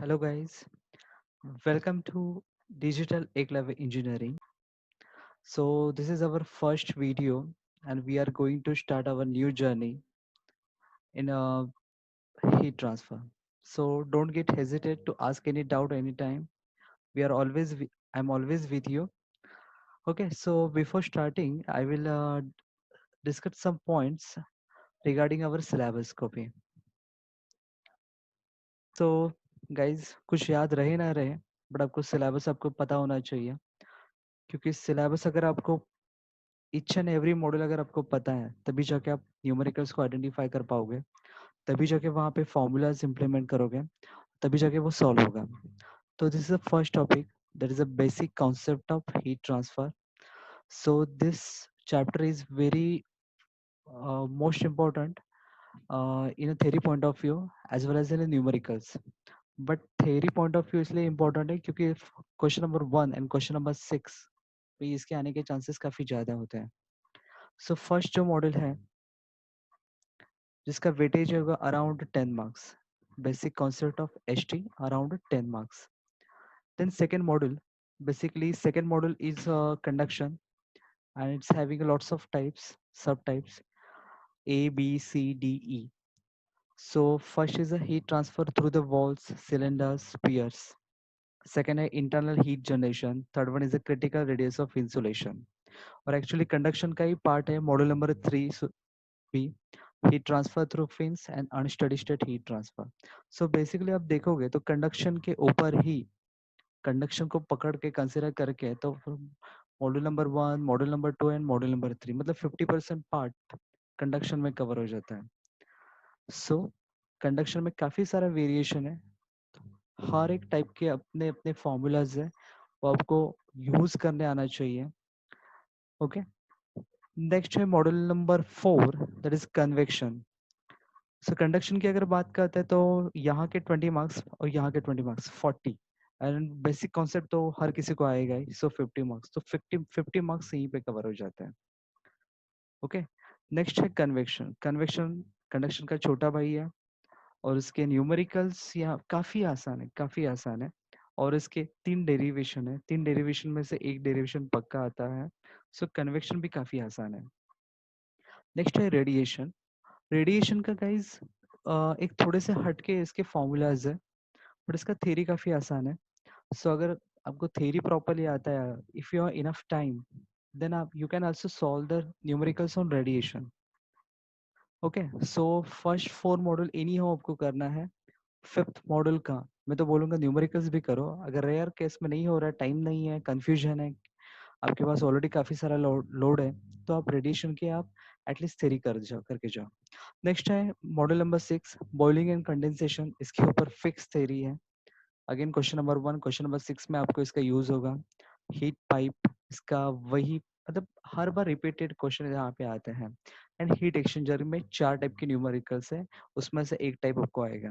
Hello guys, welcome to Digital Eklavya Engineering. So this is our first video and we are going to start our new journey in a heat transfer. So don't get hesitate to ask any doubt anytime. We are always I'm always with you. Okay, so before starting, I will discuss some points regarding our syllabus copy. So guys, कुछ याद रहे ना रहे, but आपको syllabus आपको पता होना चाहिए क्योंकि सिलेबस अगर आपको ईच एंड एवरी मॉडल अगर आपको पता है तभी जाके आप न्यूमेरिकल्स को आइडेंटिफाई कर पाओगे, तभी जाके वहाँ पे फॉर्मूलाज इंप्लीमेंट करोगे, तभी जाके वो सॉल्व होगा. तो this is the first topic, that is a basic concept of heat transfer. So this chapter is very most important in a theory point of view as well as in a numericals. But theory point of view इसलिए important है क्योंकि question number 1 and question number 6 पे इसके आने के chances काफ़ी ज़्यादा होते हैं. सो फर्स्ट जो मॉडल है जिसका वेटेज होगा around 10 marks, basic concept of H T around 10 marks. Then second model, basically second model is conduction and it's having lots of types, subtypes A, B, C, D, E. So first is a heat transfer through the walls, cylinders, spheres. Second है internal heat generation. Third one is a critical radius of insulation. और actually conduction का ही part है model number 3 भी, heat transfer through fins and unsteady state heat transfer. So basically आप देखोगे तो conduction के ऊपर ही, कंडक्शन को पकड़ के कंसिडर करके तो module number 1, module number 2 and module number 3 मतलब 50% पार्ट कंडक्शन में कवर हो जाता है. सो कंडक्शन में काफ़ी सारा वेरिएशन है, हर एक टाइप के अपने अपने फॉर्मूलाज है, वो आपको यूज करने आना चाहिए. ओके, नेक्स्ट है model number 4, that is convection. So conduction की अगर बात करते हैं तो यहाँ के 20 मार्क्स और यहाँ के 20 मार्क्स 40, एंड बेसिक कॉन्सेप्ट तो हर किसी को आएगा ही. सो 50 मार्क्स, तो 50 मार्क्स यहीं पे कवर हो जाते हैं. ओके, नेक्स्ट है कन्वेक्शन. कन्वेक्शन कंडक्शन का छोटा भाई है और इसके न्यूमेरिकल्स यहाँ काफ़ी आसान है, काफ़ी आसान है. और इसके 3 डेरिवेशन है, 3 डेरिवेशन में से एक डेरिवेशन पक्का आता है. सो कन्वेक्शन भी काफ़ी आसान है. नेक्स्ट है रेडिएशन. रेडिएशन का गाइज एक थोड़े से हटके इसके फॉर्मूलाज है, बट इसका थ्योरी काफ़ी आसान है. सो अगर आपको थ्योरी प्रॉपरली आता है, if you have enough time, then आप you can also solve the numericals on radiation. Okay, so first 4 model इन्हीं हो आपको करना है. फिफ्थ मॉडल का मैं तो बोलूँगा न्यूमेरिकल्स भी करो, अगर रेयर केस में नहीं हो रहा है, टाइम नहीं है, कंफ्यूजन है, आपके पास ऑलरेडी काफ़ी सारा लोड है, तो आप रेडिएशन के आप एटलीस्ट थ्योरी कर जाओ, करके जाओ. नेक्स्ट है model number 6, boiling and condensation. इसके ऊपर फिक्स थ्योरी है. Again question number 1, question number 6 में आपको इसका यूज होगा. हीट पाइप, इसका वही मतलब हर बार रिपीटेड क्वेश्चन यहाँ पे आते हैं. एंड हीट एक्सचेंजर में 4 टाइप के न्यूमेरिकल्स है, उसमें से एक टाइप आपको आएगा.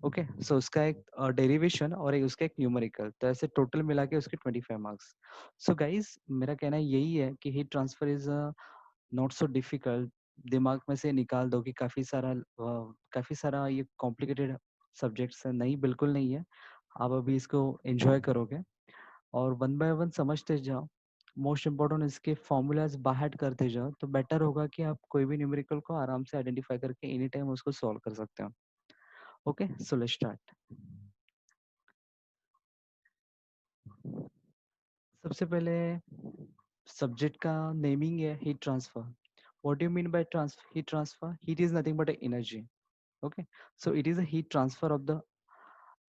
ओके, सो उसका एक डेरिवेशन और एक उसका एक न्यूमेरिकल, तो ऐसे टोटल मिला के उसके 25 मार्क्स. सो गाइज मेरा कहना यही है कि heat transfer is not so difficult. दिमाग में से निकाल दो कि काफ़ी सारा ये कॉम्प्लिकेटेड सब्जेक्ट्स है, नहीं बिल्कुल नहीं है. आप अभी इसको एंजॉय करोगे और वन बाय वन समझते जाओ. मोस्ट इम्पोर्टेंट इसके फॉर्मूलाज बाहर करते जाओ, तो बेटर होगा कि आप कोई भी न्यूमेरिकल को आराम से आइडेंटिफाई करके एनी टाइम उसको सॉल्व कर सकते हो. Okay, so let's start. सबसे पहले सब्जेक्ट का नेमिंग है heat transfer. What do you mean by heat transfer? Heat is nothing but energy. Okay, so it is a heat transfer of the,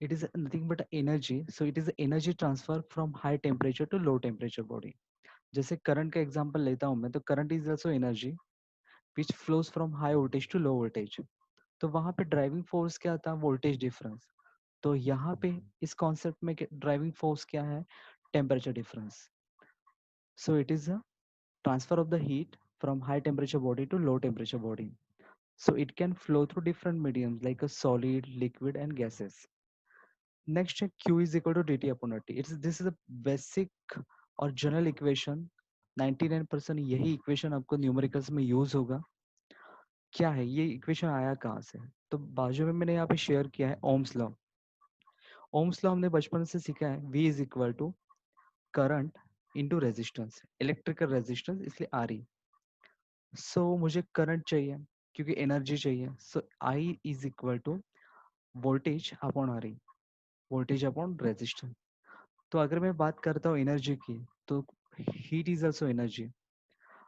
it is nothing but energy. So it is the energy transfer from high temperature to low temperature body. जैसे current का example लेता हूँ मैं, तो current is also energy which flows from high voltage to low voltage. तो वहाँ पे driving force क्या था? Voltage difference. तो यहाँ पे इस कॉन्सेप्ट में ड्राइविंग फोर्स क्या है? Temperature difference. So it is a transfer of the heat from high temperature body to low temperature body. So it can flow through different mediums like a solid, liquid and gases. Next है Q is equal to dt upon RT. This is a basic और general equation. 99% यही equation आपको numericals में use होगा. क्या है ये equation, आया कहाँ से? तो बाजू में मैंने यहाँ पे शेयर किया है ओम्स लॉ. ओम्स लॉ हमने बचपन से सीखा है, V is equal to current into resistance, electrical resistance इसलिए RE। सो मुझे करंट चाहिए क्योंकि एनर्जी चाहिए, so I is equal to voltage upon RE, voltage upon resistance. तो अगर मैं बात करता हूँ एनर्जी की, तो हीट इज ऑल्सो एनर्जी।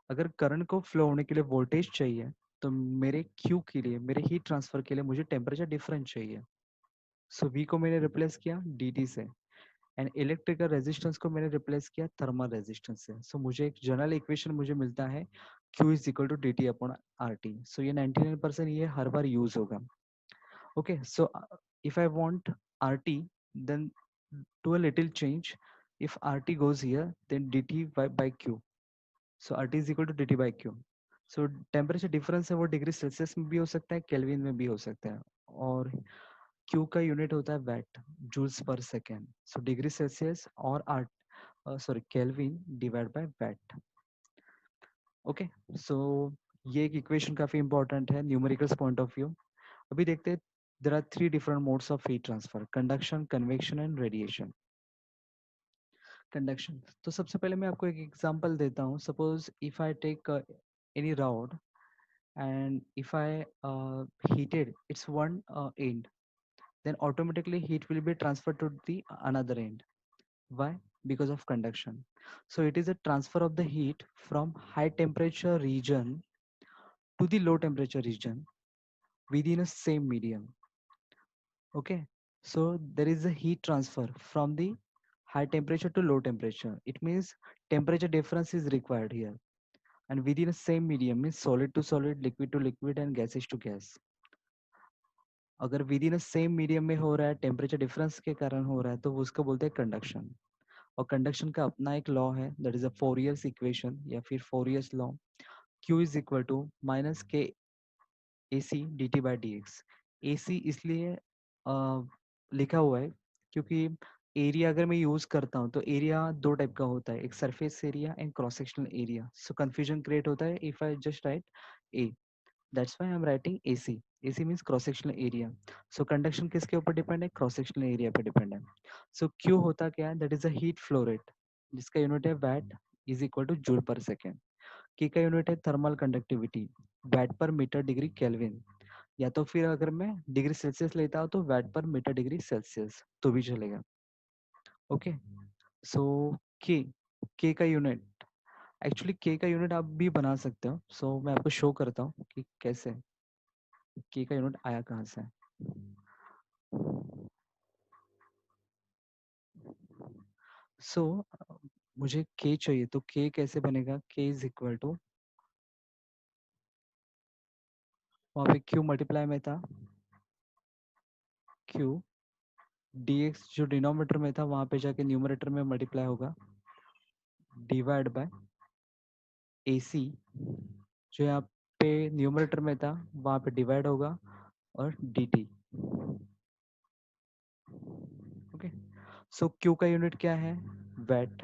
अगर करंट को फ्लो होने के लिए वोल्टेज चाहिए, तो मेरे क्यू के लिए, मेरे हीट ट्रांसफर के लिए मुझे टेम्परेचर डिफरेंस चाहिए। सो वी को मैंने रिप्लेस किया dt से, एंड इलेक्ट्रिकल रेजिस्टेंस को मैंने रिप्लेस किया थर्मल रेजिस्टेंस से। सो मुझे एक जनरल इक्वेशन मुझे मिलता है Q is equal to D T upon R T. So ये 99% ये हर बार यूज होगा। Okay, so if I want RT, then do a little change. If RT goes here, then dt by Q. So RT is equal to dt by Q. So temperature difference है वो degree Celsius में भी हो सकता है, kelvin में भी हो सकता है, और Q का यूनिट होता है watt, joules per second. So degree Celsius और or sorry kelvin divide by watt. Okay, so ये एक इक्वेशन काफी इंपॉर्टेंट है न्यूमेरिकल्स पॉइंट ऑफ व्यू। अभी देखते हैं, there are three different modes of heat transfer: conduction, convection and radiation. Conduction, तो सबसे पहले मैं आपको एक एग्जांपल देता हूँ। Suppose if I take any rod and if I heated its one end, then automatically heat will be transferred to the another end. Why? Because of conduction. So it is a transfer of the heat from high temperature region to the low temperature region within a same medium. Okay, so there is a heat transfer from the high temperature to low temperature. It means temperature difference is required here, and within the same medium means solid to solid, liquid to liquid and gases to gas. अगर with in same medium में हो रहा है, temperature difference के कारण हो रहा है, तो वो उसको बोलते हैं कंडक्शन। और कंडक्शन का अपना एक लॉ है, that is a Fourier's equation या फिर Fourier's law. Q is equal to minus K A C D T by D X. A C इसलिए लिखा हुआ है क्योंकि एरिया अगर मैं यूज करता हूँ तो एरिया दो टाइप का होता है, एक surface area and cross sectional area. So confusion create होता है if I just write a, that's why I am writing AC। AC means cross sectional area. So conduction किसके ऊपर डिपेंड है? क्रॉस सेक्शनल एरिया पे depend है। So Q होता क्या है? That is a heat flow rate, जिसका unit है watt is equal to joule per second. K का यूनिट है thermal conductivity, VAT per metre degree kelvin, या तो फिर अगर मैं डिग्री सेल्सियस लेता हूँ तो VAT per metre degree Celsius तो भी चलेगा। ओके, सो K, K का यूनिट, एक्चुअली K का यूनिट आप भी बना सकते हो। सो मैं आपको शो करता हूँ कि कैसे K का यूनिट आया कहाँ से। सो मुझे K चाहिए, तो K कैसे बनेगा? K इज इक्वल टू, वहाँ पे Q मल्टीप्लाई में था, Q dx जो डिनोमिनेटर में था वहाँ पे जाके न्यूमरेटर में मल्टीप्लाई होगा, डिवाइड बाय AC जो यहाँ पे न्यूमरेटर में था वहाँ पे डिवाइड होगा, और dt। ओके, सो Q का यूनिट क्या है? वैट।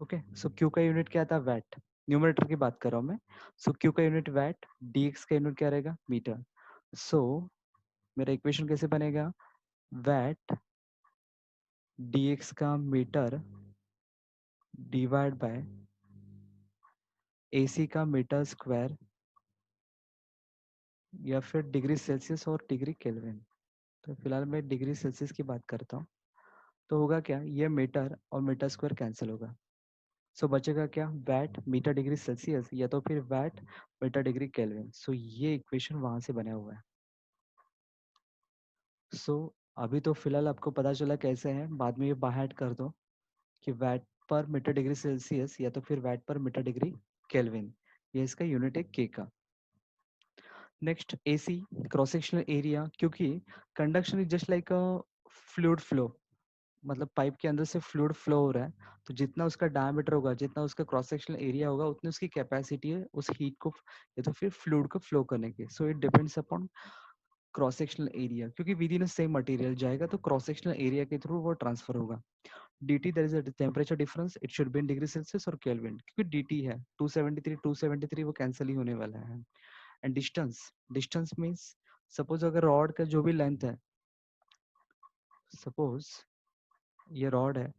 ओके, सो Q का यूनिट क्या था? वैट। न्यूमरेटर की बात कर रहा हूँ मैं। सो Q का यूनिट वैट, dx का यूनिट क्या रहेगा? मीटर। सो मेरा इक्वेशन कैसे बनेगा? वैट dx का मीटर डिवाइड बाय AC का मीटर स्क्वायर, या फिर डिग्री सेल्सियस और डिग्री केल्विन। तो फिलहाल मैं डिग्री सेल्सियस की बात करता हूँ। तो होगा क्या, ये मीटर और मीटर स्क्वायर कैंसिल होगा। सो बचेगा क्या? वैट मीटर डिग्री सेल्सियस, या तो फिर VAT metre degree kelvin. So ये इक्वेशन वहां से बना हुआ है। सो अभी तो फिलहाल आपको पता चला कैसे है, बाद में ये बाहर कर दो कि VAT per metre degree Celsius या तो फिर watt per metre degree kelvin, ये इसका यूनिट है K का। Next AC, cross sectional area, क्योंकि conduction is just like a fluid flow, मतलब पाइप के अंदर से फ्लूइड फ्लो हो रहा है, तो जितना उसका डायमीटर होगा, जितना उसका क्रॉस सेक्शनल एरिया होगा, उतनी उसकी कैपेसिटी है उस हीट को या तो फिर फ्लूइड को फ्लो करने की। So it depends upon cross sectional area, क्योंकि विद इन सेम मटेरियल जाएगा तो क्रॉस सेक्शनल एरिया के थ्रू वो ट्रांसफर होगा। dt that is a temperature difference, it should be in degree Celsius और केल्विन, क्योंकि dt है 273 वो कैंसिल ही होने वाला है। And distance, distance means suppose अगर रॉड का जो भी लेंथ है, सपोज ये रॉड है,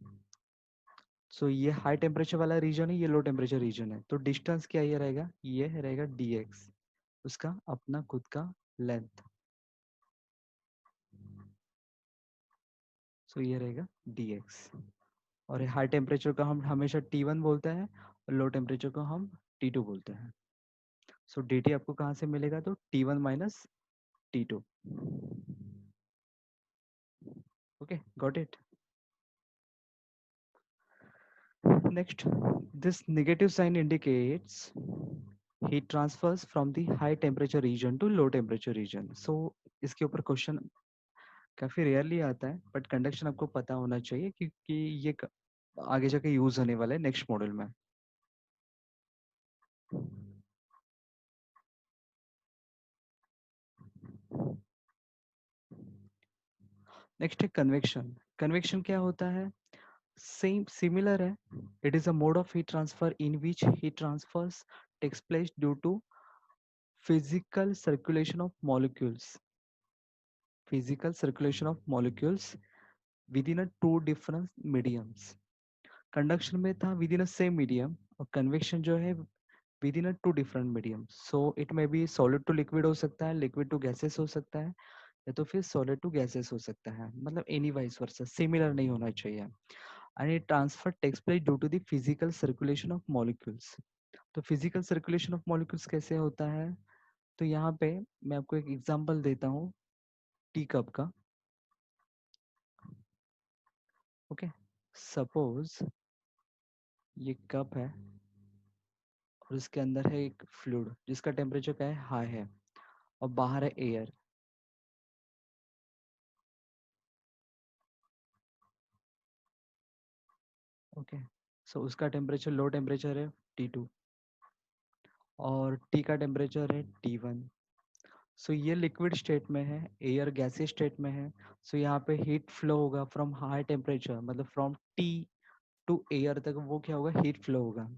सो ये हाई टेम्परेचर वाला रीजन है, ये लो टेम्परेचर रीजन है, तो डिस्टेंस क्या ये रहेगा, ये रहेगा dx, उसका अपना खुद का लेंथ, सो ये रहेगा dx। और हाई टेम्परेचर का हम हमेशा T1 बोलते हैं और लो टेम्परेचर को हम T2 बोलते हैं। सो dt आपको कहाँ से मिलेगा, तो T1 minus T2। Okay, got it. Next, this negative sign indicates heat transfers from the high temperature region to low temperature region। so इसके ऊपर क्वेश्चन काफी रेयरली आता है, बट कंडक्शन आपको पता होना चाहिए क्योंकि ये आगे जाके यूज होने वाला है नेक्स्ट मॉडल में। नेक्स्ट है कन्वेक्शन। कन्वेक्शन क्या होता है, सेम सिमिलर है। It is a mode of heat transfer in which heat transfers takes place due to physical circulation of molecules, physical circulation of molecules within a two different mediums. Conduction में था within a same medium, और convection जो है within a two different medium. So it may be solid to liquid हो सकता है, liquid to gases हो सकता है, या तो फिर सॉलिड टू गैसेस हो सकता है, मतलब एनी वाइस वर्सा, सिमिलर नहीं होना चाहिए। And it transfer takes place due to the physical circulation of molecules. तो फिजिकल सर्कुलेशन ऑफ मॉलिक्यूल्स कैसे होता है, तो यहाँ पे मैं आपको एक एग्जांपल देता हूँ टी कप का। ओके, सपोज ये कप है और इसके अंदर है एक फ्लूइड जिसका टेम्परेचर क्या है, हाई है, और बाहर है एयर। ओके, सो उसका टेम्परेचर लो टेम्परेचर है T2 और टी का टेम्परेचर है T1। सो ये लिक्विड स्टेट में है, एयर गैसीय स्टेट में है। सो यहाँ पे हीट फ्लो होगा फ्रॉम हाई टेम्परेचर, मतलब फ्रॉम टी टू एयर तक वो क्या होगा, हीट फ्लो होगा,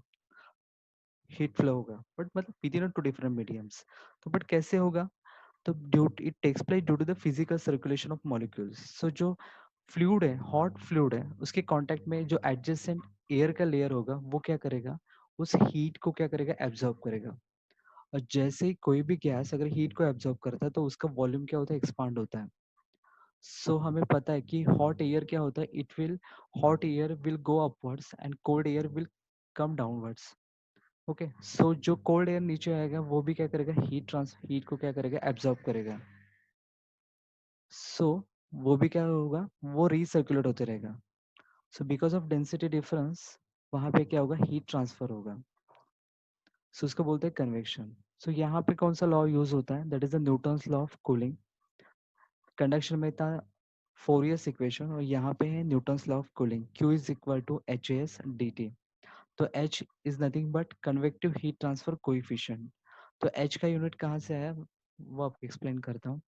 हीट फ्लो होगा, बट मतलब within two different mediums. तो बट कैसे होगा, तो due it takes place due to the physical circulation of molecules. So जो फ्लूइड है, हॉट फ्लूइड है, उसके कांटेक्ट में जो एडजेसेंट एयर का लेयर होगा वो क्या करेगा, उस हीट को क्या करेगा, एब्जॉर्ब करेगा। और जैसे ही कोई भी गैस अगर हीट को एब्जॉर्ब करता है तो उसका वॉल्यूम क्या होता है, एक्सपांड होता है। सो हमें पता है कि हॉट एयर क्या होता है, it will, hot air will go upwards and cold air will come downwards. Okay, so जो कोल्ड एयर नीचे आएगा वो भी क्या करेगा, हीट को क्या करेगा, एब्जॉर्ब करेगा। सो वो भी क्या होगा, वो रीसर्कुलेट होते रहेगा। So because of density difference वहां पे क्या होगा, हीट ट्रांसफर होगा। सो उसको बोलते हैं कन्वेक्शन। सो यहाँ पे कौन सा लॉ यूज होता है, that is the Newton's law of cooling. Conduction में था फोरियर्स इक्वेशन, और यहाँ पे है Newton's law of cooling, Q is equal to HAS dt। तो H is nothing but convective heat transfer coefficient. तो H का यूनिट कहाँ से आया वो आपको एक्सप्लेन करता हूँ।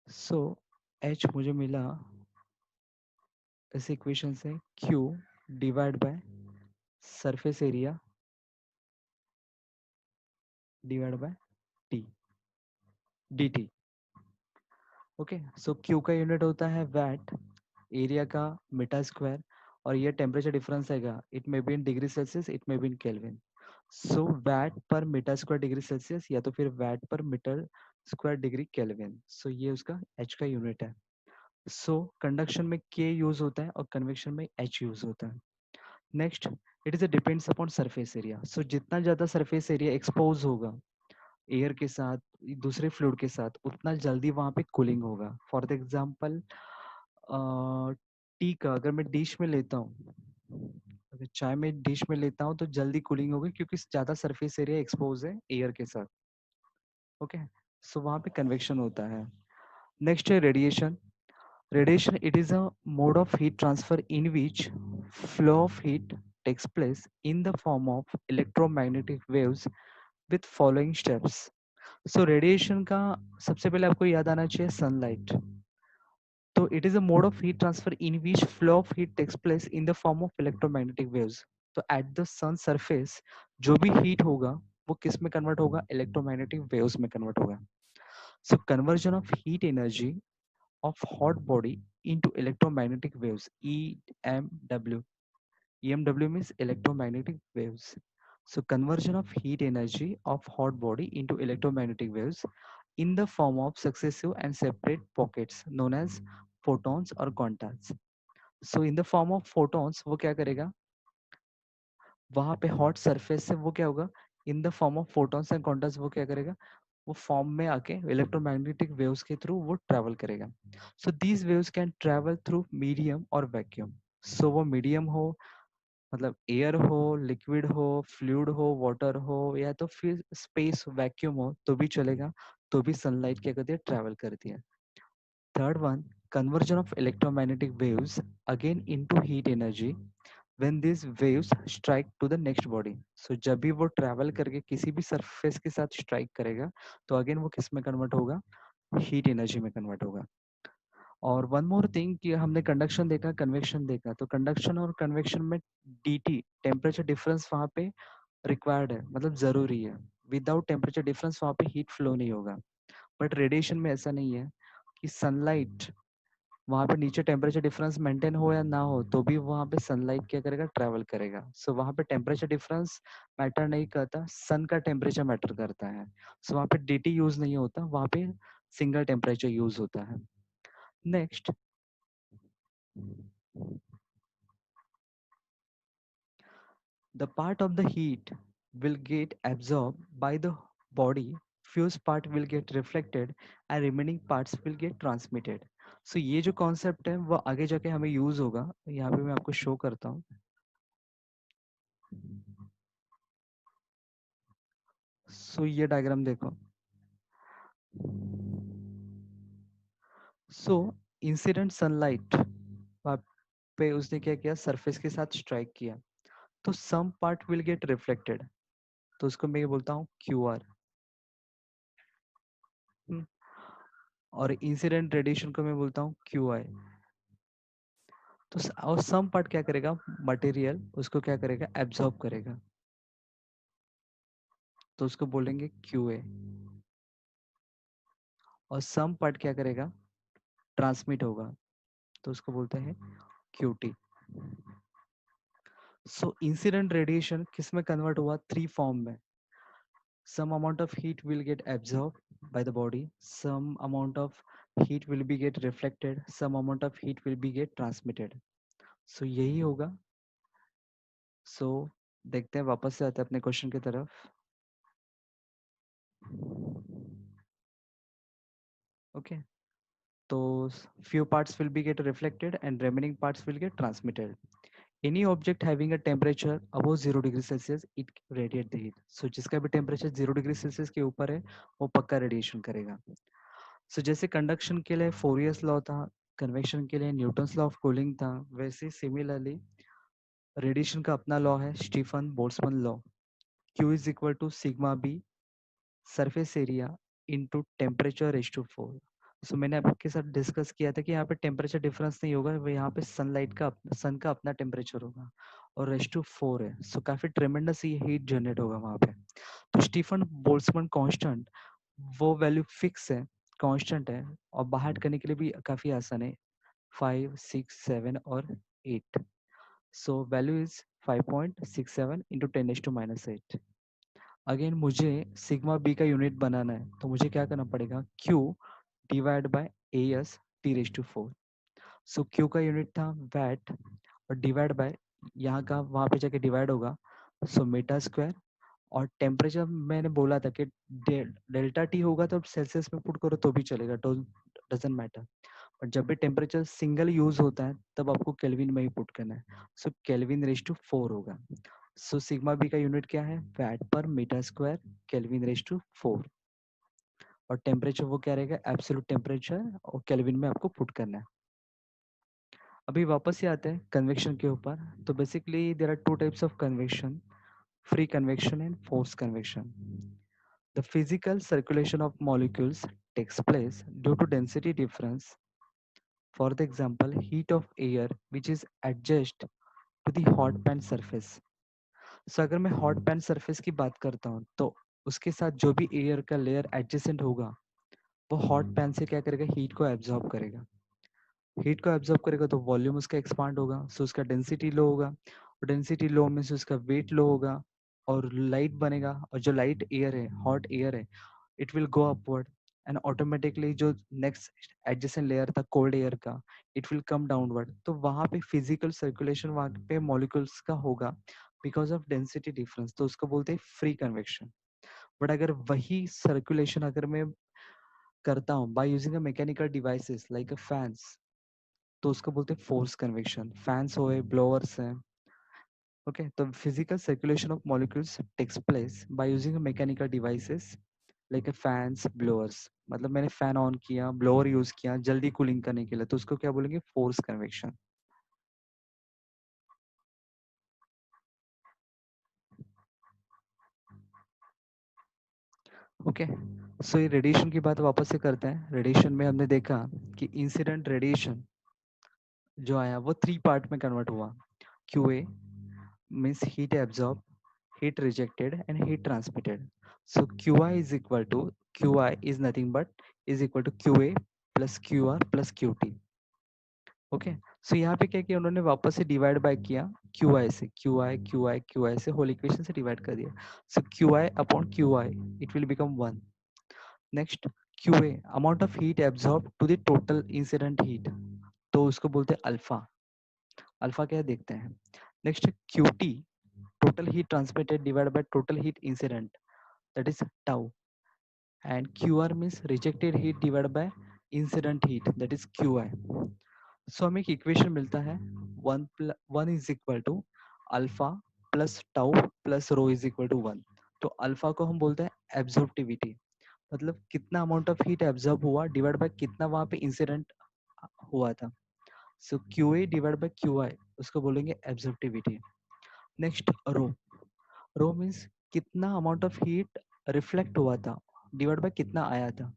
सो H मुझे मिला इस इक्वेशन से, Q divide by surface area divide by T dt। Okay, so Q का यूनिट होता है वैट, एरिया का मीटर स्क्वायर, और ये टेम्परेचर डिफरेंस हैगा, it may be in degree Celsius, it may be in Kelvin. So watt per metre square degree Celsius या तो फिर watt per metre square degree kelvin. So ये उसका H का यूनिट है। सो कंडक्शन में K use होता है और कन्वेक्शन में H यूज होता है। Next, it is depends upon surface area. So जितना ज्यादा सरफेस एरिया एक्सपोज होगा एयर के साथ, दूसरे फ्लूइड के साथ, उतना जल्दी वहां पे कूलिंग होगा। फॉर द एग्जाम्पल टी का अगर मैं डिश में लेता हूँ, अगर चाय में डिश में लेता हूँ तो जल्दी कूलिंग होगी क्योंकि ज्यादा सरफेस एरिया एक्सपोज है एयर के साथ। ओके, सो वहां पे कन्वेक्शन होता है। नेक्स्ट है radiation. Radiation, it is a mode of heat transfer in which flow of heat takes place in the form of electromagnetic waves with following steps। So radiation का सबसे पहले आपको याद आना चाहिए सनलाइट। तो it is a mode of heat transfer in which flow of heat takes place in the form of electromagnetic waves. तो at the sun surface जो भी हीट होगा वो किस में कन्वर्ट होगा, इलेक्ट्रोमैग्नेटिक वेव्स में कन्वर्ट होगा. So conversion of heat energy of hot body into electromagnetic waves, EMW. EMW means electromagnetic waves. So conversion of heat energy of hot body into electromagnetic waves in the form of successive and separate pockets known as photons or quantas. So in the form of photons वो क्या करेगा, वहां पे hot surface से वो क्या होगा, इन the form of photons and Qantas वो क्या करेगा, वो फॉर्म में आके इलेक्ट्रोमैग्नेटिक वेव्स के थ्रू वो ट्रैवल करेगा. So these waves can travel through medium और वैक्यूम. सो वो मीडियम हो, मतलब एयर हो, लिक्विड हो, फ्लूइड हो, वाटर हो, या तो फिर स्पेस वैक्यूम हो तो भी चलेगा, तो भी सनलाइट क्या करती है, ट्रैवल करती है. Third one, conversion of electromagnetic waves again into heat energy when these waves strike to the next body. So जब भी वो ट्रैवल करके किसी भी सरफेस के साथ स्ट्राइक करेगा तो अगेन वो किस में कन्वर्ट होगा, हीट एनर्जी में कन्वर्ट होगा. और वन मोर थिंग कि हमने कंडक्शन देखा, कन्वेक्शन देखा, तो कंडक्शन और कन्वेक्शन में डीटी टेम्परेचर डिफरेंस वहाँ पे रिक्वायर्ड है, मतलब जरूरी है. विदाउट टेम्परेचर डिफरेंस वहाँ पे हीट फ्लो नहीं होगा. बट रेडिएशन में ऐसा नहीं है कि सनलाइट वहाँ पे नीचे टेम्परेचर डिफरेंस मेंटेन हो या ना हो तो भी वहाँ पे सनलाइट क्या करेगा, ट्रैवल करेगा. सो वहाँ पे टेम्परेचर डिफरेंस मैटर नहीं करता, सन का टेम्परेचर मैटर करता है. सो वहाँ पे डीटी यूज नहीं होता, वहाँ पे सिंगल टेम्परेचर यूज होता है. Next, the part of the heat will get absorbed by the body, few part will get reflected and remaining parts will get transmitted. So ये जो कॉन्सेप्ट है वो आगे जाके हमें यूज होगा, यहाँ पे मैं आपको शो करता हूँ. सो ये डायग्राम देखो. सो इंसिडेंट सनलाइट वहाँ पे उसने क्या किया, सरफेस के साथ स्ट्राइक किया तो some part will get reflected, तो उसको मैं ये बोलता हूँ क्यू आर. और इंसिडेंट रेडिएशन को मैं बोलता हूँ क्यू आई. तो और सम पार्ट क्या करेगा, मटेरियल उसको क्या करेगा, एब्जॉर्ब करेगा, तो उसको बोलेंगे क्यू ए. और सम पार्ट क्या करेगा, ट्रांसमिट होगा, तो उसको बोलते हैं क्यू टी. सो इंसिडेंट रेडिएशन किस में कन्वर्ट हुआ, थ्री फॉर्म में. Some amount of heat will get absorbed by the body, some amount of heat will be get reflected, some amount of heat will be get transmitted. So यही होगा. So देखते हैं, वापस से आते हैं अपने क्वेश्चन की तरफ. Okay, so few parts will be get reflected and remaining parts will get transmitted. Any object having a temperature above 0 degree Celsius it radiate the heat. So जिसका भी टेम्परेचर 0 डिग्री सेल्सियस के ऊपर है वो पक्का radiation करेगा. सो जैसे conduction के लिए फोरियर्स लॉ था, कन्वेक्शन के लिए न्यूटन्स लॉ ऑफ कूलिंग था, वैसे सिमिलरली रेडिएशन का अपना लॉ है, Stefan Boltzmann law. Q is equal to sigma B surface area into temperature raise to 4. So मैंने आपके साथ डिस्कस किया था कि यहाँ पे टेम्परेचर डिफरेंस नहीं होगा, वो यहाँ पे सनलाइट का सन का अपना टेम्परेचर होगा और रेज टू 4 है. सो काफी ट्रेमेंडस ये हीट जनरेट होगा वहाँ पे. तो स्टीफन बोल्ट्जमैन कांस्टेंट वो वैल्यू फिक्स है, कांस्टेंट है, और बाहर करने के लिए भी काफी आसान है, 5, 6, 7 और 8. So value is 5.67 into 10⁻⁸. Again मुझे सिग्मा बी का यूनिट बनाना है तो मुझे क्या करना पड़ेगा, Q divide by A S T raise to 4. So Q का यूनिट था वैट और डिवाइड बाय यहाँ का वहाँ पे जाके डिवाइड होगा, सो मीटर स्क्वायर. और टेम्परेचर मैंने बोला था कि डेल्टा टी होगा तो सेल्सियस में पुट करो तो भी चलेगा, डजेंट मैटर. और जब भी टेम्परेचर सिंगल यूज होता है तब आपको केल्विन में ही पुट करना है. सो केल्विन रेज टू 4 होगा. सो सिग्मा बी का यूनिट क्या है, watt per metre square Kelvin raise to 4. और टेम्परेचर वो क्या रहेगा, एब्सोल्यूट टेम्परेचर, और केल्विन में आपको पुट करना है. अभी वापस से आते हैं कन्वेक्शन के ऊपर. तो basically there are two types of convection, free convection and forced convection. The physical circulation of molecules takes place due to density difference. For the example, heat of air which is adjust to the hot band surface. सो अगर मैं hot pan surface की बात करता हूँ तो उसके साथ जो भी एयर का लेयर एडजेसेंट होगा वो हॉट पैन से क्या करेगा, हीट को एब्जॉर्ब करेगा। हीट को एब्जॉर्ब करेगा तो वॉल्यूम उसका एक्सपांड होगा, सो उसका डेंसिटी लो होगा, और डेंसिटी लो में से उसका वेट लो होगा और लाइट बनेगा, और जो लाइट एयर है, हॉट एयर है, it will go upward and automatically जो नेक्स्ट एडजेसेंट लेयर था कोल्ड एयर का, इट विल कम डाउनवर्ड। तो वहाँ पे फिजिकल सर्कुलेशन वहाँ पे मॉलिक्यूल्स का होगा बिकॉज ऑफ डेंसिटी डिफरेंस, तो उसको बोलते हैं फ्री कन्वेक्शन। बट अगर वही सर्कुलेशन अगर मैं करता हूँ by using a mechanical devices like a fans, तो उसको बोलते हैं फोर्स कन्वेक्शन। फैंस होए, ब्लोअर्स हैं, ओके। तो physical circulation of molecules takes place by using mechanical devices like fans, blowers. मतलब मैंने फैन ऑन किया, ब्लोअर यूज किया जल्दी कूलिंग करने के लिए, तो उसको क्या बोलेंगे, फोर्स कन्वेक्शन। ओके, सो ये रेडिएशन की बात वापस से करते हैं। रेडिएशन में हमने देखा कि इंसिडेंट रेडिएशन जो आया वो 3 पार्ट में कन्वर्ट हुआ। QA means heat absorb, heat rejected and heat transmitted. So Qi is equal to, Qi is nothing but is equal to Qa plus Qr plus Qt. Okay, so यहाँ पे क्या किया उन्होंने, वापस से डिवाइड बाय किया Qi से, Qi से होल इक्वेशन से डिवाइड कर दिया। So Qi upon Qi it will become 1। Next Qa amount of heat absorb to the total incident heat, तो उसको बोलते हैं अल्फा। अल्फा क्या है देखते हैं। Next Qt total heat transmitted divided by total heat incident, that is tau, and Qr means rejected heat divided by incident heat, that is Qi. So हमें एक इक्वेशन मिलता है, one is equal to alpha plus tau plus rho is equal to 1। तो alpha को हम बोलते हैं absorbivity, मतलब कितना अमाउंट ऑफ हीट एब्जॉर्ब हुआ डिवाइड बाय कितना वहां पे इंसिडेंट हुआ था। So Q A divide by Q I, उसको बोलेंगे absorbivity. Next rho, rho means कितना अमाउंट ऑफ हीट रिफ्लेक्ट हुआ था डिवाइड बाय कितना आया था।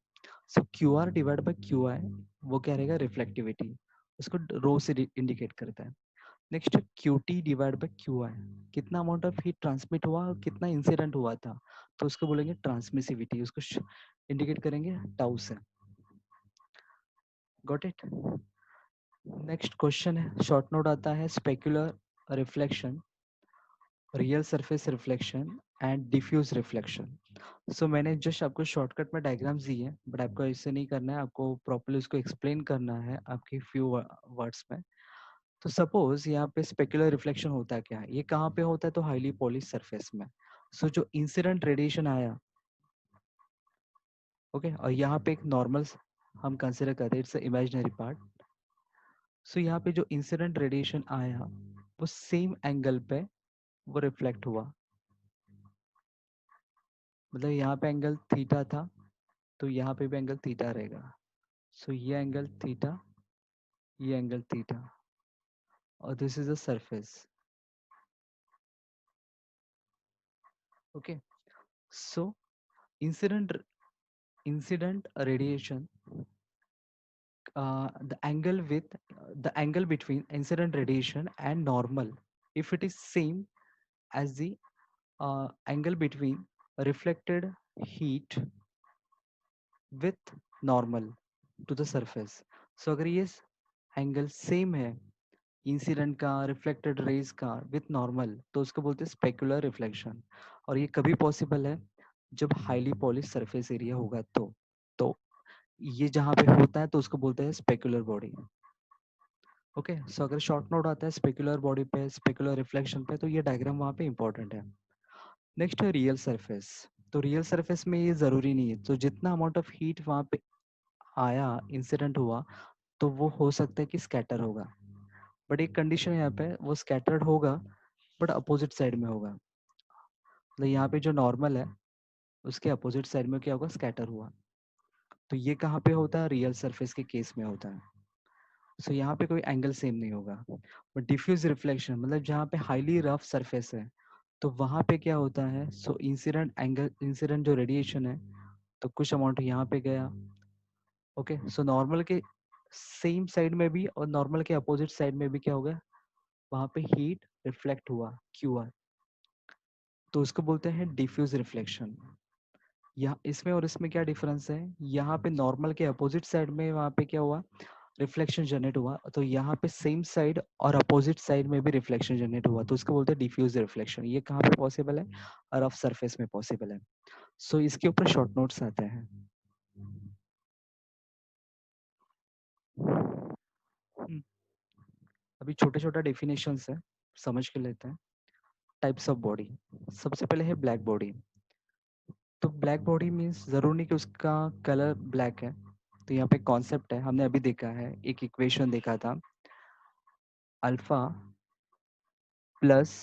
So Q R divide by Q I, वो क्या रहेगा, रिफ्लेक्टिविटी, उसको रो से इंडिकेट करता है। Next Q T divide by Q आई, कितना अमाउंट ऑफ हीट ट्रांसमिट हुआ और कितना इंसिडेंट हुआ था, तो उसको बोलेंगे ट्रांसमिसिविटी, उसको इंडिकेट करेंगे टाउ से। Got it. नेक्स्ट क्वेश्चन है, शॉर्ट नोट आता है specular reflection, real surface reflection and diffuse reflection. So मैंने जस्ट आपको शॉर्टकट में डायग्राम्स दी है, बट आपको ऐसे नहीं करना है, आपको प्रॉपर्ली उसको एक्सप्लेन करना है आपके फ्यू वर्ड्स में। तो सपोज यहाँ पे स्पेक्युलर रिफ्लेक्शन होता है, क्या ये कहाँ पे होता है, तो हाईली पॉलिश सरफेस में। सो जो इंसिडेंट रेडिएशन आया, ओके, और यहाँ पे एक नॉर्मल हम कंसिडर करते हैं, इट्स इमेजिनरी पार्ट। सो यहाँ पे जो इंसिडेंट रेडिएशन आया वो सेम एंगल पे वो रिफ्लेक्ट हुआ, मतलब यहाँ पे एंगल थीटा था तो यहाँ पे भी एंगल थीटा रहेगा। सो ये एंगल थीटा, ये एंगल थीटा, और this is a surface. Okay, so incident incident radiation, the angle between incident radiation and normal, if it is same as the angle between reflected heat with normal to the surface। so अगर ये angle same है incident का, reflected raise का with normal, तो उसको बोलते हैं specular reflection. और ये कभी पॉसिबल है जब हाईली पॉलिश सरफेस एरिया होगा तो ये जहाँ पे होता है तो उसको बोलते हैं स्पेकुलर बॉडी। ओके, सो अगर शॉर्ट नोट आता है स्पेकुलर बॉडी पे, स्पेकुलर रिफ्लेक्शन पे, तो ये डायग्राम वहाँ पे इंपॉर्टेंट है। नेक्स्ट है रियल सरफेस। तो रियल सरफेस में ये जरूरी नहीं है, तो जितना अमाउंट ऑफ हीट वहाँ पे आया, इंसिडेंट हुआ, तो वो हो सकता है कि स्कैटर होगा, बट एक कंडीशन है यहाँ पे, वो स्कैटर्ड होगा बट अपोजिट साइड में होगा। मतलब यहाँ पे जो नॉर्मल है उसके अपोजिट साइड में क्या होगा, स्कैटर हुआ। तो ये कहाँ पे होता है, रियल सरफेस के केस में होता है। सो यहाँ पे कोई एंगल सेम नहीं होगा। बट डिफ्यूज रिफ्लेक्शन मतलब जहाँ पे हाईली रफ सरफेस है, तो वहाँ पे क्या होता है, सो इंसिडेंट एंगल, इंसिडेंट जो रेडिएशन है, तो कुछ अमाउंट यहाँ पे गया। ओके, सो नॉर्मल के सेम साइड में भी और नॉर्मल के अपोजिट साइड में भी क्या होगा, वहाँ पे हीट रिफ्लेक्ट हुआ, क्यू आर। तो उसको बोलते हैं डिफ्यूज रिफ्लेक्शन। यहाँ इसमें और इसमें क्या डिफरेंस है, यहाँ पे नॉर्मल के अपोजिट साइड में वहाँ पे क्या हुआ, रिफ्लेक्शन जनरेट हुआ, तो यहाँ पे सेम साइड और अपोजिट साइड में भी रिफ्लेक्शन जनरेट हुआ, तो उसको बोलते हैं डिफ्यूज रिफ्लेक्शन। ये कहाँ पे पॉसिबल है, रफ सरफेस में पॉसिबल है। सो इसके ऊपर शॉर्ट नोट्स आते हैं। हम्म, अभी छोटे छोटा डेफिनेशंस है, समझ के लेते हैं। टाइप्स ऑफ बॉडी, सबसे पहले है ब्लैक बॉडी। तो ब्लैक बॉडी मीन्स जरूर नहीं कि उसका कलर ब्लैक है। तो यहाँ पे कॉन्सेप्ट है, हमने अभी देखा है, एक इक्वेशन देखा था, alpha plus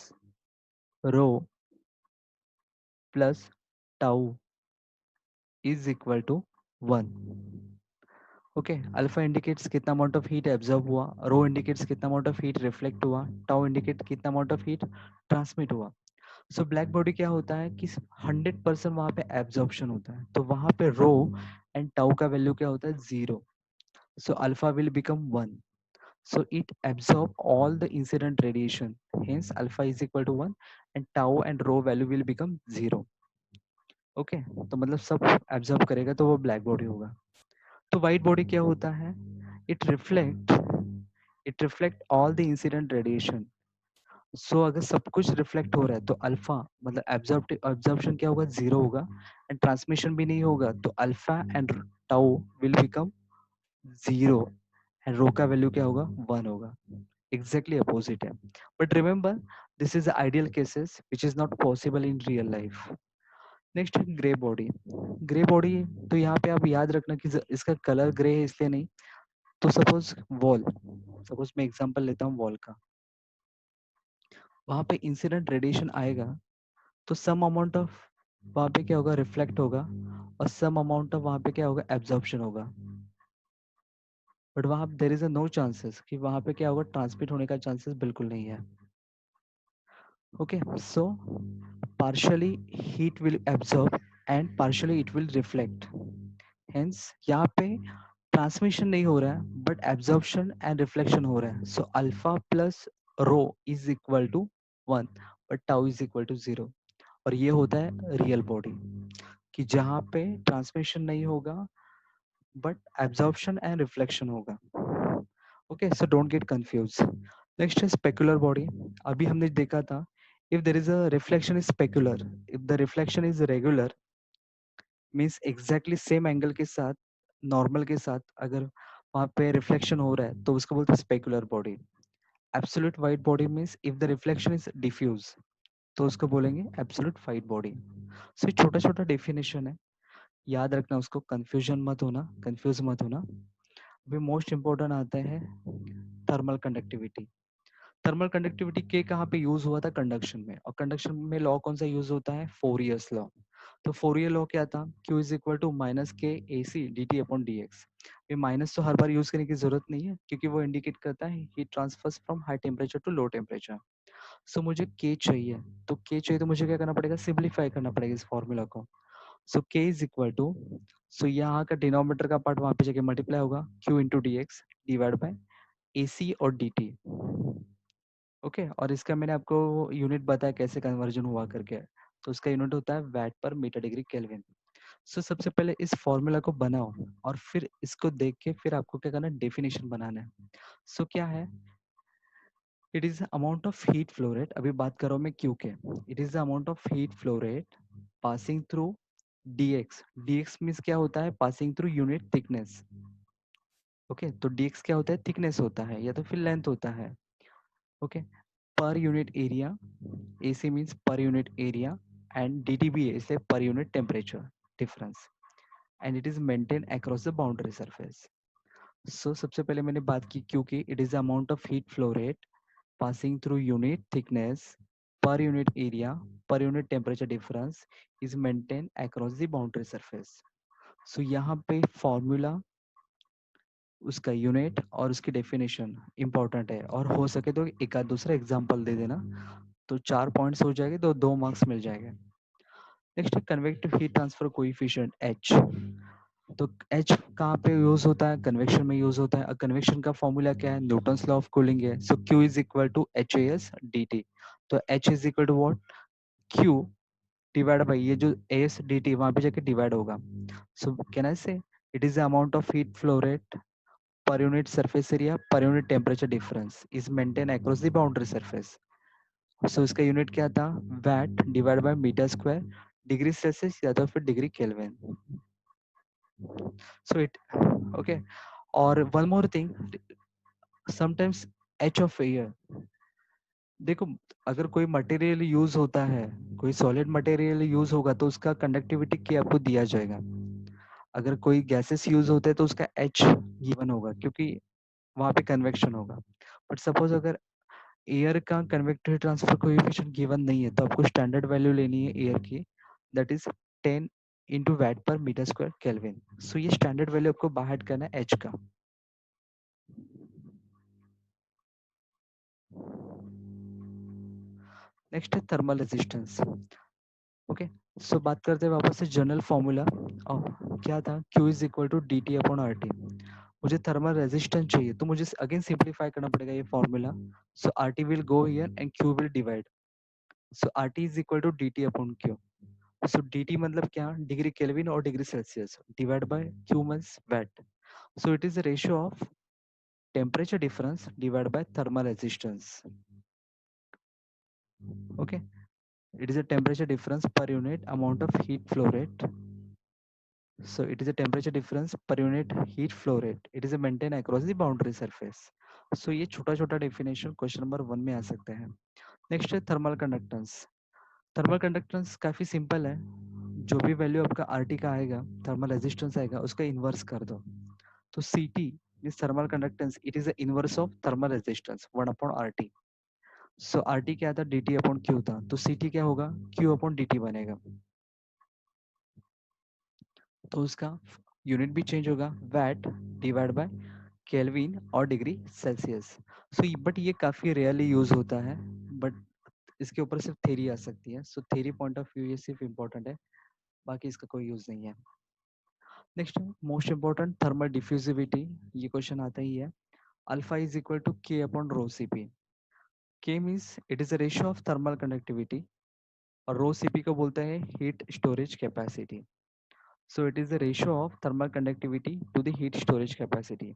rho plus tau is equal to 1। Okay, alpha indicates कितना अमाउंट ऑफ हीट एब्जॉर्ब हुआ, रो इंडिकेट्स कितना अमाउंट ऑफ हीट रिफ्लेक्ट हुआ, टाउ इंडिकेट कितना अमाउंट ऑफ हीट ट्रांसमिट हुआ। सो ब्लैक बॉडी क्या होता है कि 100% वहां पे एब्जॉर्प्शन होता है, तो वहां पे रो एंड टाउ का वैल्यू क्या होता है, 0। So alpha will become 1, so it absorb all the incident radiation, hence alpha is equal to 1 and tau and rho value will become 0। Okay, तो मतलब सब एब्जॉर्ब करेगा तो वो ब्लैक बॉडी होगा। तो व्हाइट बॉडी क्या होता है, it reflect it reflect all the incident radiation. So अगर सब कुछ रिफ्लेक्ट हो रहा है तो अल्फा मतलब एब्जॉर्प्शन क्या होगा, 0 होगा, एंड ट्रांसमिशन भी नहीं होगा, तो alpha and tau will become 0 and rho का वैल्यू क्या होगा, 1 होगा। Exactly opposite है, but remember this is the ideal cases which is not possible in real life। Next है ग्रे बॉडी। ग्रे बॉडी, तो यहाँ पे आप याद रखना कि इसका कलर ग्रे है इसलिए नहीं, तो सपोज वॉल, सपोज मैं एग्जांपल लेता हूँ वॉल का, वहाँ पे इंसिडेंट रेडिएशन आएगा, तो सम अमाउंट ऑफ वहाँ पे क्या होगा, रिफ्लेक्ट होगा, और सम अमाउंट ऑफ वहाँ पे क्या होगा, एब्जॉर्प्शन होगा, बट वहाँ there is a no chances कि वहाँ पे क्या होगा, ट्रांसमिट होने का चांसेस बिल्कुल नहीं है। Okay, so partially heat will absorb and partially it will reflect, hence यहाँ पे ट्रांसमिशन नहीं हो रहा है बट एब्जॉर्प्शन एंड रिफ्लेक्शन हो रहा है। So alpha plus rho is equal to 1 but tau is equal to 0। और ये होता है रियल बॉडी, कि जहाँ पे ट्रांसमिशन नहीं होगा बट एब्जॉर्प्शन एंड रिफ्लेक्शन होगा। Okay, so don't get confuse. Next है स्पेकुलर बॉडी। अभी हमने देखा था, if there is a reflection is specular, if the reflection is regular means exactly same angle के साथ, नॉर्मल के साथ अगर वहाँ पे रिफ्लेक्शन हो रहा है तो उसको बोलते हैं specular body. Absolute white body means if the reflection is diffuse, तो उसको बोलेंगे एब्सोल्यूट वाइट बॉडी। सो छोटा छोटा डेफिनेशन है, याद रखना उसको, कंफ्यूजन मत होना, कंफ्यूज मत होना। अभी मोस्ट इंपॉर्टेंट आता है थर्मल कंडक्टिविटी। थर्मल कंडक्टिविटी के कहाँ पे यूज हुआ था, कंडक्शन में, और कंडक्शन में लॉ कौन सा यूज होता है, फोरियर्स लॉ। तो फोरियर लॉ क्या था, Q is equal to minus K A C D T upon D X. ये माइनस तो हर बार यूज करने की जरूरत नहीं है, क्योंकि वो इंडिकेट करता है heat transfers from high temperature to low temperature. So मुझे के चाहिए, तो के चाहिए तो मुझे क्या करना पड़ेगा, सिंप्लीफाई करना पड़ेगा इस फॉर्मूला को। सो के इज इक्वल टू, सो यहाँ का डिनोमिनेटर का पार्ट वहां पे जाके मल्टीप्लाई होगा, Q into D X divide by A C और डी टी। ओके, और इसका मैंने आपको यूनिट बताया कैसे कन्वर्जन हुआ करके, तो उसका यूनिट होता है watt per metre degree kelvin. सो सबसे पहले इस फॉर्मूला को बनाओ और फिर इसको देख के फिर आपको क्या करना है, डेफिनेशन बनाना है। सो क्या है, it is amount of heat flow rate, अभी बात कर रहा हूँ मैं क्यू के, it is the amount of heat flow rate passing through dx। dx means क्या होता है, passing through unit thickness. Okay, तो dx क्या होता है, थिकनेस होता है या तो फिर लेंथ होता है। Okay, per unit area, AC means per unit area, and DTB is a per unit temperature difference, and it is maintained across the boundary surface। So सबसे पहले मैंने बात की क्योंकि it is the amount of heat flow rate passing through unit thickness per unit area per unit temperature difference is maintained across the boundary surface। So यहाँ पे formula, उसका unit और उसकी डेफिनेशन इंपॉर्टेंट है, और हो सके तो एक आध दूसरा एग्जाम्पल दे देना, तो 4 पॉइंट्स हो जाएंगे, तो 2 मार्क्स मिल जाएंगे। नेक्स्ट है convective heat transfer coefficient H। तो H कहाँ पे यूज होता है, कन्वेक्शन में यूज होता है। कन्वेक्शन का फॉर्मूला क्या है, न्यूटन्स लॉ ऑफ कूलिंग है। So Q is equal to HAS dt। तो H is equal to what, Q divide by ये जो एस डी टी वहां पे जाके डिवाइड होगा. सो कैन आई से it is the amount of heat flow rate per unit surface area per unit temperature difference is maintained across the boundary surface. So इसका unit क्या था? Watt divide by metre square degree Celsius या तो फिर degree kelvin. So it okay. और one more thing, sometimes H of air. देखो, अगर कोई मटेरियल यूज होता है, कोई सॉलिड मटेरियल यूज होगा तो उसका कंडक्टिविटी क्या आपको दिया जाएगा. अगर कोई गैसेस यूज होते हैं तो उसका एच गिवन होगा क्योंकि वहां पे कन्वेक्शन होगा. बट सपोज अगर एयर का कन्वेक्टिव ट्रांसफर कोएफिशिएंट गिवन नहीं है तो आपको स्टैंडर्ड वैल्यू लेनी है एयर की, that is 10 into VAT per metre square kelvin. So ये स्टैंडर्ड वैल्यू आपको बाहर करना है एच का. नेक्स्ट है थर्मल रेजिस्टेंस. ओके. सो बात करते हैं वापस से जनरल फॉर्मूला. क्या था? Q is equal to D T upon R T. मुझे थर्मल रेजिस्टेंस चाहिए तो मुझे अगेन सिंप्लीफाई करना पड़ेगा ये formula. So R T will go here and Q will divide. So R T is equal to D T upon Q. So D T मतलब क्या? Degree Kelvin और degree Celsius divide by Q means watt. So it is the ratio of temperature difference divide by thermal resistance. Okay. It is a temperature difference per unit amount of heat flow rate. So it is a temperature difference per unit heat flow rate. It is a maintained across the boundary surface. So ये छोटा छोटा definition question number 1 में आ सकते हैं. Next है thermal conductance. Thermal conductance काफी simple है. जो भी वैल्यू आपका आर टी का आएगा, थर्मल रेजिस्टेंस आएगा, उसका इन्वर्स कर दो. तो C T is thermal conductance, it is the inverse of thermal resistance 1 upon R T. So R T क्या था? डी टी अपॉन क्यू था. तो सी टी क्या होगा? क्यू अपॉन डी टी बनेगा. तो उसका यूनिट भी चेंज होगा, वैट डिवाइड बाय केल्विन और डिग्री सेल्सियस. सो बट ये काफी रेयरली यूज होता है, बट इसके ऊपर सिर्फ थ्योरी आ सकती है. सो थ्योरी पॉइंट ऑफ व्यू ये सिर्फ इम्पोर्टेंट है, बाकी इसका कोई यूज नहीं है. Next most important thermal diffusivity. ये क्वेश्चन आता ही है. Alpha is equal to K upon rho C P. K means it is a ratio of thermal conductivity और रो सी पी को बोलते हैं heat storage capacity. So it is the ratio of thermal conductivity to the heat storage capacity.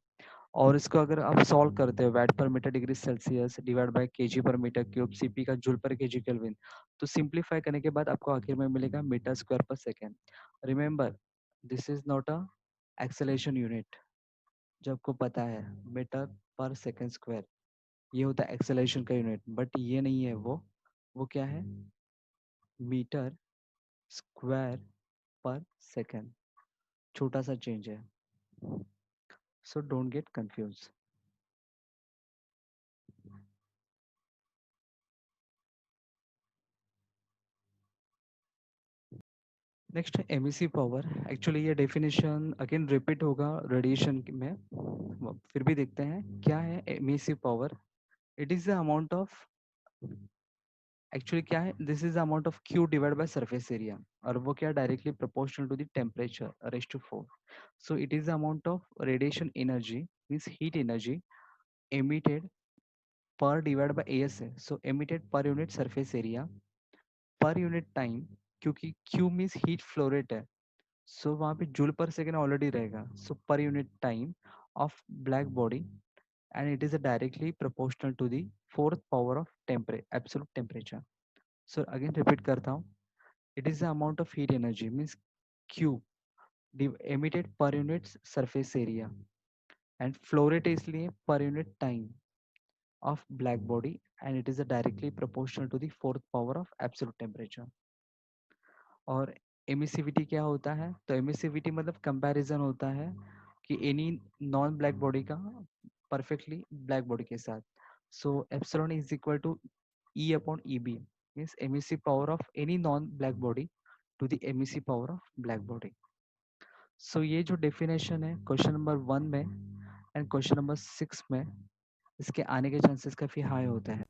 और इसको अगर आप सॉल्व करते हो watt per metre degree Celsius divide by KG पर मीटर क्यूब सीपी का जूल पर केजी केल्विन, तो सिंप्लीफाई करने के बाद आपको आखिर में मिलेगा metre square per second. Remember, this is not a acceleration unit. जो आपको पता है मीटर पर सेकेंड स्क्वायर ये होता है एक्सेलेरेशन का यूनिट, बट ये नहीं है. वो क्या है? Metre square per second. छोटा सा चेंज है. So don't get confuse. Next है एमईसी पावर. एक्चुअली ये डेफिनेशन अगेन रिपीट होगा रेडिएशन में, फिर भी देखते हैं क्या है emissive power. It is the amount of, actually क्या है, this is the amount of Q divide by surface area. और वो क्या? Directly proportional to the temperature raise to 4. So it is the amount of radiation energy means heat energy emitted per divide by AS है. So emitted per unit surface area per unit time, क्योंकि Q means heat flow rate है. So वहाँ पे joule per second already रहेगा. So per unit time of black body and it is directly proportional to the fourth power of absolute temperature. So again repeat करता हूँ. It is the amount of heat energy means Q emitted per unit surface area and flow rate इसलिए per unit time of black body and it is directly proportional to the fourth power of absolute temperature. और emissivity क्या होता है? तो emissivity मतलब comparison होता है कि एनी नॉन ब्लैक बॉडी का परफेक्टली ब्लैक बॉडी के साथ. So epsilon is equal to E upon E B means emissive power of any non black body to the emissive power of black body. So ये जो definition है question number 1 में and question number 6 में, इसके आने के chances काफी high होते हैं.